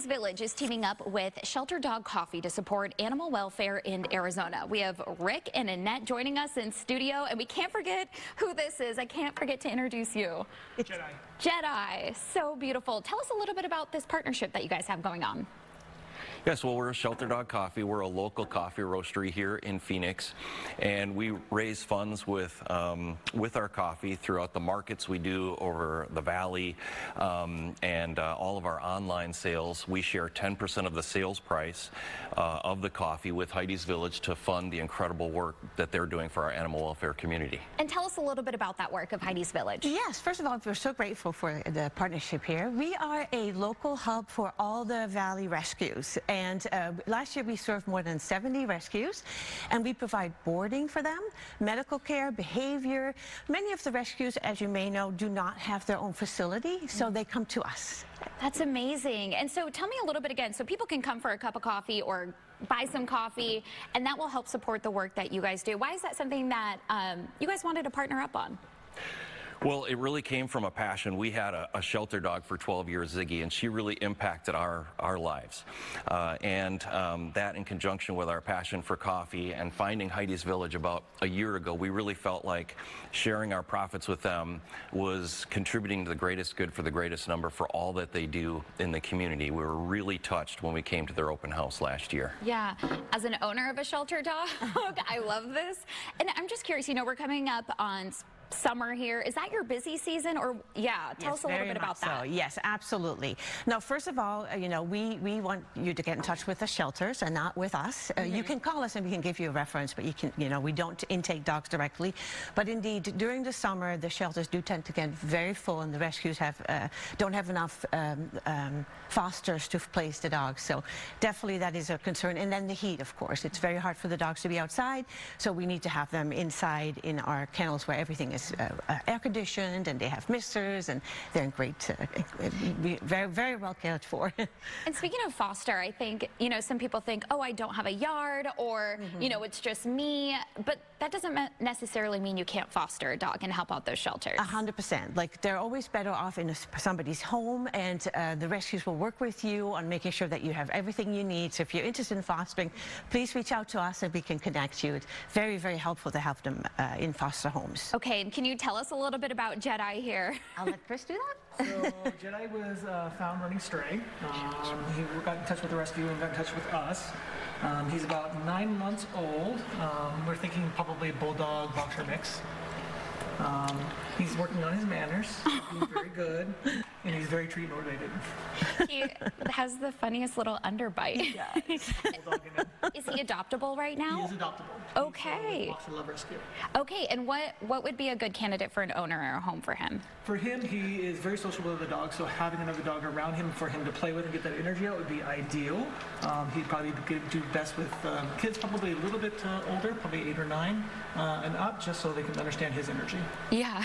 Heidi's Village is teaming up with Shelter Dog Coffee to support animal welfare in Arizona. We have Rick and Annette joining us in studio, and we can't forget who this is. I can't forget to introduce you. Jedi. Jedi, so beautiful. Tell us a little bit about this partnership that you guys have going on. Yes, well, we're a Shelter Dog Coffee. We're a local coffee roastery here in Phoenix, and we raise funds with our coffee throughout the markets we do over the valley, and all of our online sales. We share 10% of the sales price of the coffee with Heidi's Village to fund the incredible work that they're doing for our animal welfare community. And tell us a little bit about that work of Heidi's Village. Yes, first of all, we're so grateful for the partnership here. We are a local hub for all the valley rescues. And last year we served more than 70 rescues, and we provide boarding for them, medical care, behavior. Many of the rescues, as you may know, do not have their own facility, so they come to us. That's amazing. And so tell me a little bit again, so people can come for a cup of coffee or buy some coffee, and that will help support the work that you guys do. Why is that something that you guys wanted to partner up on? Well, it really came from a passion. We had a shelter dog for 12 years, Ziggy, and she really impacted our lives. That in conjunction with our passion for coffee and finding Heidi's Village about a year ago, we really felt like sharing our profits with them was contributing to the greatest good for the greatest number for all that they do in the community. We were really touched when we came to their open house last year. Yeah, as an owner of a shelter dog, I love this. And I'm just curious, you know, we're coming up on summer here. Is that your busy season, or tell us a little bit about that. So. Yes, absolutely. Now, first of all, you know, we want you to get in touch with the shelters and not with us. You can call us and we can give you a reference, but you can, you know, we don't intake dogs directly. But indeed, during the summer, the shelters do tend to get very full, and the rescues don't have enough fosters to place the dogs. So definitely that is a concern. And then the heat, of course. It's very hard for the dogs to be outside, so we need to have them inside in our kennels where everything is air conditioned, and they have misters, and they're in great, very, very well cared for. And speaking of foster, I think, you know, some people think, oh, I don't have a yard, or, you know, it's just me, but that doesn't necessarily mean you can't foster a dog and help out those shelters. 100%. Like, they're always better off in somebody's home, and the rescues will work with you on making sure that you have everything you need. So if you're interested in fostering, please reach out to us and we can connect you. It's very, very helpful to help them in foster homes. Okay, and can you tell us a little bit about Jedi here? I'll let Chris do that. So Jedi was found running stray. He got in touch with the rescue and got in touch with us. He's about 9 months old. We're thinking probably bulldog boxer mix. He's working on his manners. He's very good, and he's very treat motivated. He has the funniest little underbite. He does. Bulldog in him. Is he adoptable right now? He is adoptable. Okay. He's a boxer love rescue. Okay, and what would be a good candidate for an owner or a home for him? For him, he is very social with the dog, so having another dog around him for him to play with and get that energy out would be ideal. He'd probably do best with kids probably a little bit older, probably 8 or 9 and up, just so they can understand his energy. Yeah,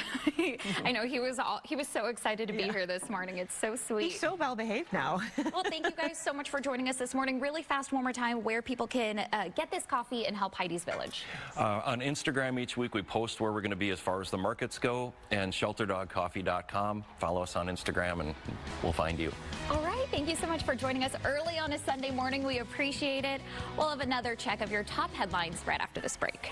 I know he was so excited to be here this morning. It's so sweet. He's so well behaved now. Well, thank you guys so much for joining us this morning. Really fast, one more time, where people can get this coffee and help Heidi's Village. On Instagram each week we post where we're going to be as far as the markets go, and shelterdogcoffee.com. Follow us on Instagram and we'll find you. All right, thank you so much for joining us early on a Sunday morning. We appreciate it. We'll have another check of your top headlines right after this break.